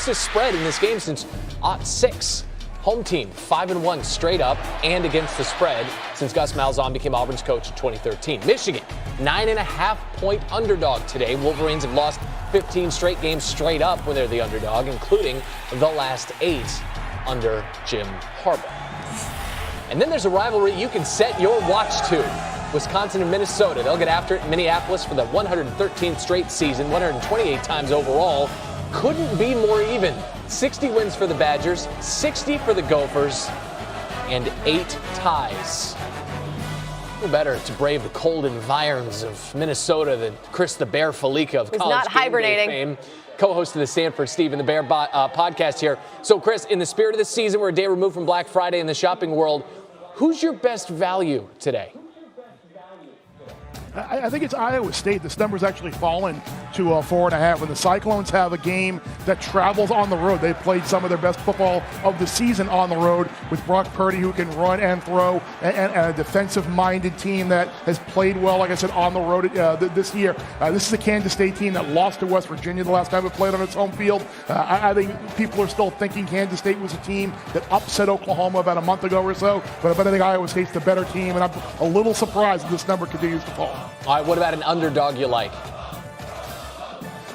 closest spread in this game since 2006. Home team 5-1 straight up and against the spread since Gus Malzahn became Auburn's coach in 2013. Michigan, 9.5-point underdog today. Wolverines have lost 15 straight games straight up when they're the underdog, including the last 8 under Jim Harbaugh. And then there's a rivalry you can set your watch to. Wisconsin and Minnesota. They'll get after it in Minneapolis for the 113th straight season, 128 times overall. Couldn't be more even. 60 wins for the Badgers, 60 for the Gophers, and 8 ties. Who better to brave the cold environs of Minnesota than Chris the Bear Felica of College not Game hibernating. Day fame, co-host of the Stanford Steve and the Bear podcast here. So, Chris, in the spirit of the season, we're a day removed from Black Friday in the shopping world. Who's your best value today? I think it's Iowa State. This number's actually fallen to 4.5. When the Cyclones have a game that travels on the road, they've played some of their best football of the season on the road with Brock Purdy, who can run and throw, and a defensive-minded team that has played well, like I said, on the road this year. This is a Kansas State team that lost to West Virginia the last time it played on its home field. I think people are still thinking Kansas State was a team that upset Oklahoma about a month ago or so, but I think Iowa State's the better team, and I'm a little surprised that this number continues to fall. All right, what about an underdog you like?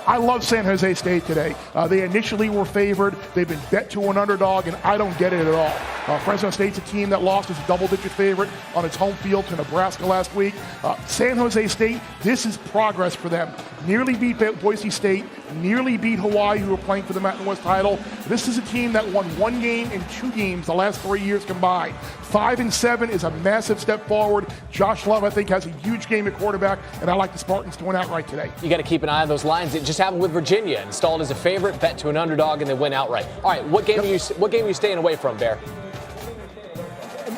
I love San Jose State today. They initially were favored. They've been bet to an underdog, and I don't get it at all. Fresno State's a team that lost as a double-digit favorite on its home field to Nebraska last week. San Jose State, this is progress for them. Nearly beat Boise State, nearly beat Hawaii, who were playing for the Mountain West title. This is a team that won 1 game in 2 games the last 3 years combined. 5-7 is a massive step forward. Josh Love, I think, has a huge game at quarterback, and I like the Spartans to win outright today. You got to keep an eye on those lines. It just happened with Virginia. Installed as a favorite, bet to an underdog, and they win outright. All right, what game are you staying away from, Bear?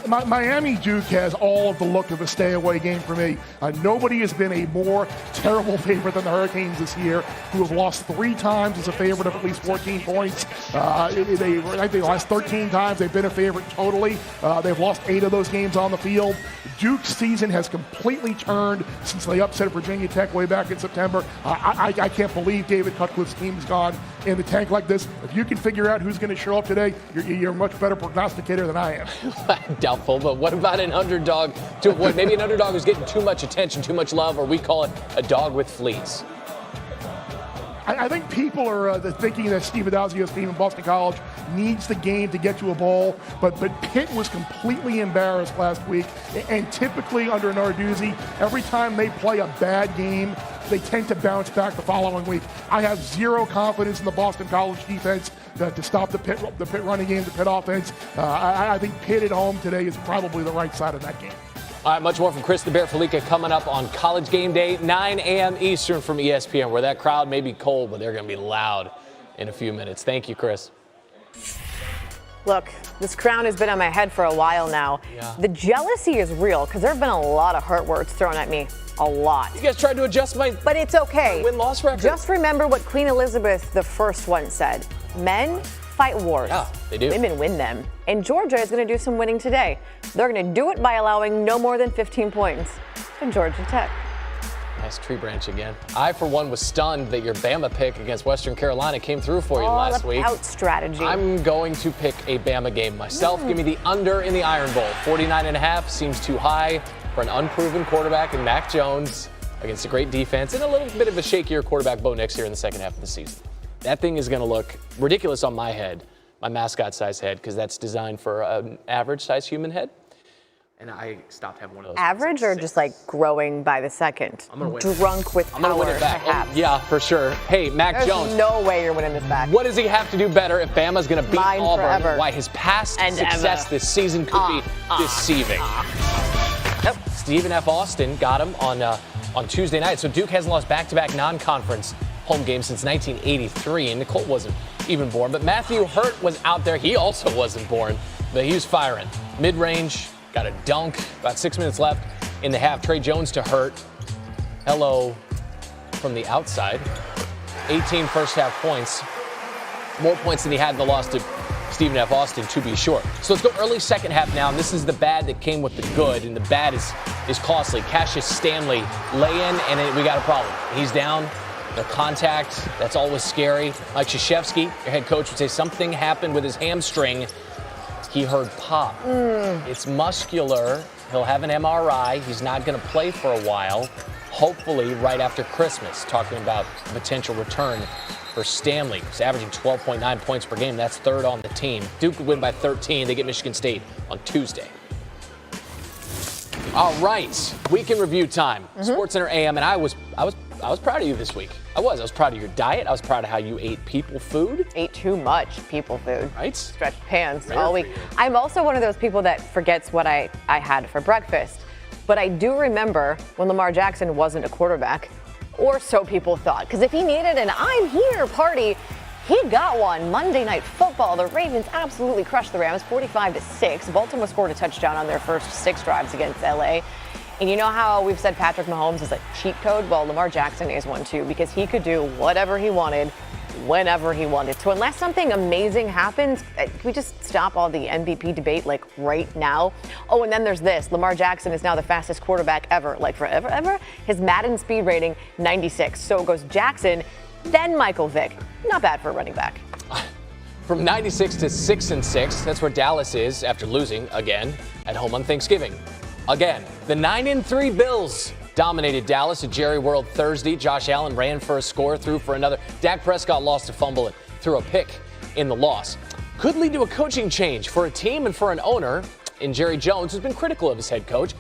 Miami Duke has all of the look of a stay-away game for me. Nobody has been a more terrible favorite than the Hurricanes this year, who have lost 3 times as a favorite of at least 14 points. I think the last 13 times they've been a favorite totally. They've lost 8 of those games on the field. Duke's season has completely turned since they upset Virginia Tech way back in September. I can't believe David Cutcliffe's team has gone in the tank like this. If you can figure out who's going to show up today, you're a much better prognosticator than I am. Doubtful, but what about an underdog to avoid? Maybe an underdog who's getting too much attention, too much love, or we call it a dog with fleas. I think people are thinking that Steve Adazio's team in Boston College needs the game to get to a bowl, but Pitt was completely embarrassed last week, and typically under Narduzzi, every time they play a bad game, they tend to bounce back the following week. I have zero confidence in the Boston College defense to stop the Pitt running game, the Pitt offense. I think Pitt at home today is probably the right side of that game. All right, much more from Chris the Bear Felica coming up on College Game Day, 9 a.m. Eastern from ESPN, where that crowd may be cold, but they're going to be loud in a few minutes. Thank you, Chris. Look, this crown has been on my head for a while now. Yeah. The jealousy is real because there have been a lot of hurt words thrown at me. A lot. You guys tried to adjust my But it's okay. win-loss record. Just remember what Queen Elizabeth I once said. Men fight wars. Yeah, they do. Women win them. And Georgia is going to do some winning today. They're going to do it by allowing no more than 15 points to Georgia Tech. Nice tree branch again. I, for one, was stunned that your Bama pick against Western Carolina came through for you last week. All about strategy. I'm going to pick a Bama game myself. Give me the under in the Iron Bowl. 49.5 seems too high for an unproven quarterback in Mac Jones against a great defense and a little bit of a shakier quarterback Bo Nix here in the second half of the season. That thing is going to look ridiculous on my head, my mascot-sized head, because that's designed for an average-sized human head. And I stopped having one of those. Average or just like growing by the second? I'm going to win. Drunk with power. I'm going to win it back. Oh, yeah, for sure. Hey, Mac There's Jones. no way you're winning this back. What does he have to do better if Bama's going to beat Mine Auburn? forever. Why his past And success ever. this season could be deceiving. Yep. Stephen F. Austin got him on Tuesday night. So Duke hasn't lost back-to-back non-conference home games since 1983, and Nicole wasn't even born. But Matthew Hurt was out there. He also wasn't born, but he was firing. Mid-range, got a dunk, about 6 minutes left in the half. Trey Jones to Hurt. Hello from the outside. 18 first-half points. More points than he had in the loss to Stephen F. Austin, to be sure. So let's go early second half now, and this is the bad that came with the good, and the bad is costly. Cassius Stanley lay in, and we got a problem. He's down. The contact, that's always scary. Mike Krzyzewski, your head coach, would say something happened with his hamstring. He heard pop. It's muscular. He'll have an MRI. He's not going to play for a while. Hopefully right after Christmas, talking about potential return for Stanley. He's averaging 12.9 points per game. That's third on the team. Duke would win by 13. They get Michigan State on Tuesday. All right, weekend review time. SportsCenter AM, and I was proud of you this week. I was proud of your diet. I was proud of how you ate people food. Ate too much people food. Right? Stretched pants Rare all week. for you. I'm also one of those people that forgets what I had for breakfast. But I do remember when Lamar Jackson wasn't a quarterback, or so people thought. Because if he needed an I'm here party, he got one. Monday Night Football, the Ravens absolutely crushed the Rams 45-6. Baltimore scored a touchdown on their first 6 drives against LA. And you know how we've said Patrick Mahomes is a cheat code? Well, Lamar Jackson is one too, because he could do whatever he wanted, whenever he wanted to. Unless something amazing happens, we just stop all the MVP debate like right now. Oh, and then there's this. Lamar Jackson is now the fastest quarterback ever, like forever, ever. His Madden speed rating, 96. So it goes Jackson, then Michael Vick. Not bad for a running back. From 96 to 6-6, that's where Dallas is after losing again at home on Thanksgiving. Again, the 9-3 Bills dominated Dallas at Jerry World Thursday. Josh Allen ran for a score, threw for another. Dak Prescott lost a fumble and threw a pick in the loss. Could lead to a coaching change for a team and for an owner in Jerry Jones, who's been critical of his head coach.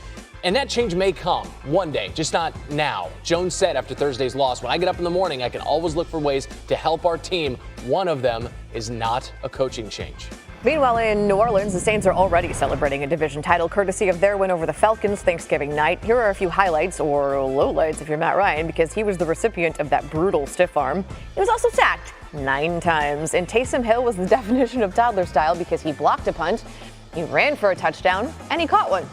And that change may come one day, just not now. Jones said after Thursday's loss, when I get up in the morning, I can always look for ways to help our team. One of them is not a coaching change. Meanwhile, in New Orleans, the Saints are already celebrating a division title courtesy of their win over the Falcons Thanksgiving night. Here are a few highlights, or lowlights if you're Matt Ryan, because he was the recipient of that brutal stiff arm. He was also sacked 9 times. And Taysom Hill was the definition of toddler style because he blocked a punt, he ran for a touchdown, and he caught one.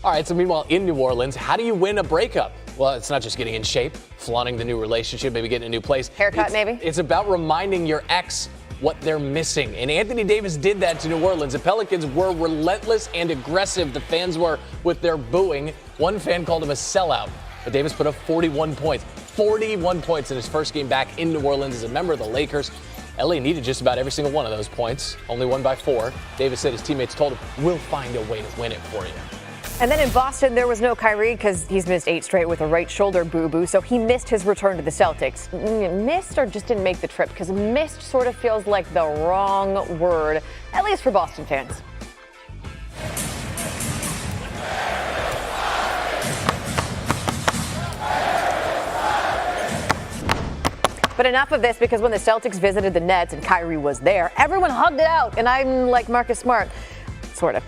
All right, so meanwhile, in New Orleans, how do you win a breakup? Well, it's not just getting in shape, flaunting the new relationship, maybe getting a new place. Haircut, maybe? It's about reminding your ex what they're missing. And Anthony Davis did that to New Orleans. The Pelicans were relentless and aggressive. The fans were with their booing. One fan called him a sellout. But Davis put up 41 points. 41 points in his first game back in New Orleans as a member of the Lakers. LA needed just about every single one of those points. Only won by 4. Davis said his teammates told him, we'll find a way to win it for you. And then in Boston, there was no Kyrie because he's missed 8 straight with a right shoulder boo-boo, so he missed his return to the Celtics. Missed or just didn't make the trip? Because missed sort of feels like the wrong word, at least for Boston fans. But enough of this, because when the Celtics visited the Nets and Kyrie was there, everyone hugged it out, and I'm like Marcus Smart, sort of.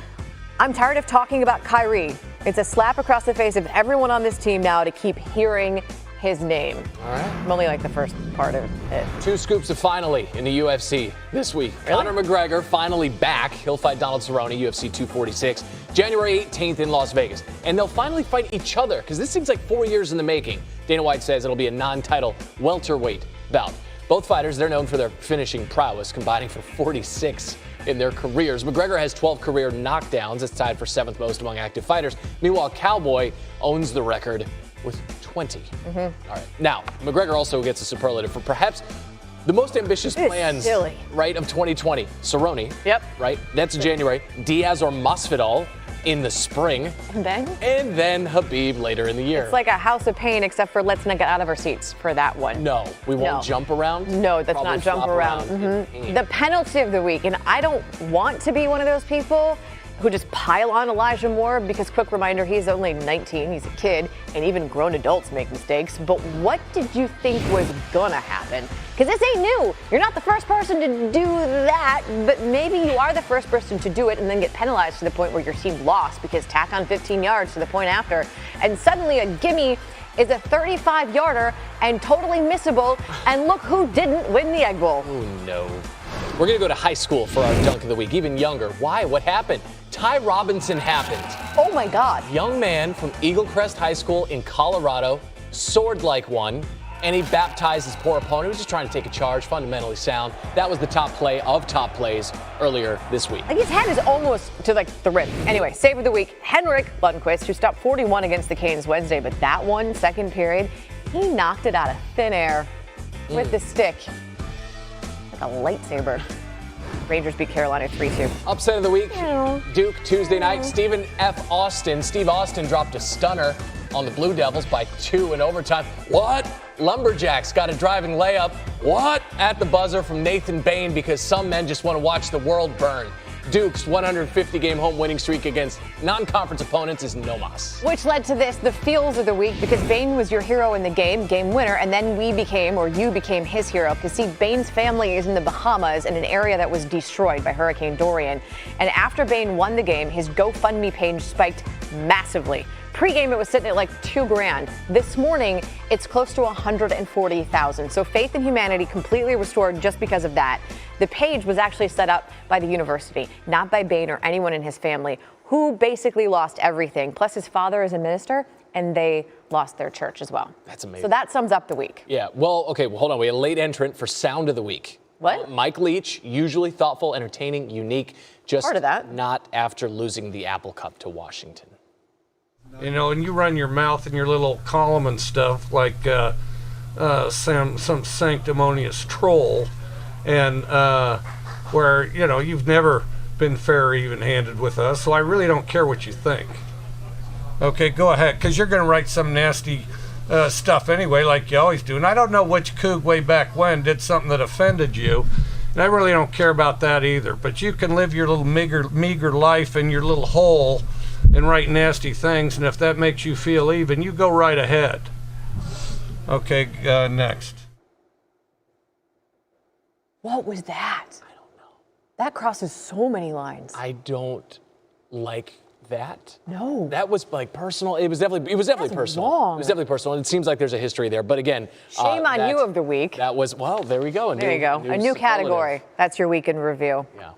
I'm tired of talking about Kyrie. It's a slap across the face of everyone on this team now to keep hearing his name. All right. I'm only like the first part of it. 2 scoops of finally in the UFC this week. Really? Conor McGregor finally back. He'll fight Donald Cerrone, UFC 246, January 18th in Las Vegas. And they'll finally fight each other, because this seems like 4 years in the making. Dana White says it'll be a non-title welterweight bout. Both fighters, they're known for their finishing prowess, combining for 46 in their careers. McGregor has 12 career knockdowns. It's tied for 7th most among active fighters. Meanwhile, Cowboy owns the record with 20. All right. Now, McGregor also gets a superlative for perhaps the most ambitious plans, right, of 2020. Cerrone, right? That's in January. Diaz or Masvidal in the spring. And then Habib later in the year. It's like a house of pain, except for let's not get out of our seats for that one. No, we won't jump around. No, that's Probably not jump flop around. The penalty of the week, and I don't want to be one of those people who just pile on Elijah Moore, because quick reminder, he's only 19, he's a kid, and even grown adults make mistakes. But what did you think was gonna happen? Because this ain't new. You're not the first person to do that, but maybe you are the first person to do it and then get penalized to the point where your team lost because tack on 15 yards to the point after, and suddenly a gimme is a 35-yarder and totally missable, and look who didn't win the Egg Bowl. Oh, no. We're going to go to high school for our dunk of the week, even younger. Why? What happened? Ty Robinson happened. Oh, my God. Young man from Eagle Crest High School in Colorado, soared like one, and he baptized his poor opponent. He was just trying to take a charge, fundamentally sound. That was the top play of top plays earlier this week. Like his head is almost to the rim. Anyway, save of the week, Henrik Lundqvist, who stopped 41 against the Canes Wednesday, but that one, second period, he knocked it out of thin air with the stick. Like a lightsaber. Rangers beat Carolina 3-2. Upset of the week, Duke Tuesday night. Steve Austin dropped a stunner on the Blue Devils by 2 in overtime. What? Lumberjacks got a driving layup. What? At the buzzer from Nathan Bain, because some men just want to watch the world burn. Duke's 150-game home winning streak against non-conference opponents is no mas. Which led to this, the feels of the week, because Bain was your hero in the game winner, and then you became his hero. Because see, Bain's family is in the Bahamas in an area that was destroyed by Hurricane Dorian. And after Bain won the game, his GoFundMe page spiked massively. Pre-game, it was sitting at like $2,000. This morning, it's close to 140,000. So faith in humanity completely restored just because of that. The page was actually set up by the university, not by Bain or anyone in his family, who basically lost everything. Plus, his father is a minister, and they lost their church as well. That's amazing. So that sums up the week. Yeah, well, hold on. We had a late entrant for Sound of the Week. What? Mike Leach, usually thoughtful, entertaining, unique. Just part of that. Not after losing the Apple Cup to Washington. You know, and you run your mouth in your little column and stuff like some sanctimonious troll, and where, you know, you've never been fair or even-handed with us, so I really don't care what you think. Okay, go ahead, because you're going to write some nasty stuff anyway, like you always do, and I don't know which coug way back when did something that offended you, and I really don't care about that either, but you can live your little meager life in your little hole and write nasty things, and if that makes you feel even, you go right ahead. Okay, next. What was that? I don't know. That crosses so many lines. I don't like that. No. That was like personal. It was definitely personal. Wrong. It was definitely personal. It seems like there's a history there. But again, shame on you of the week. That was, well, there we go. There you go. A new category. That's your week in review. Yeah.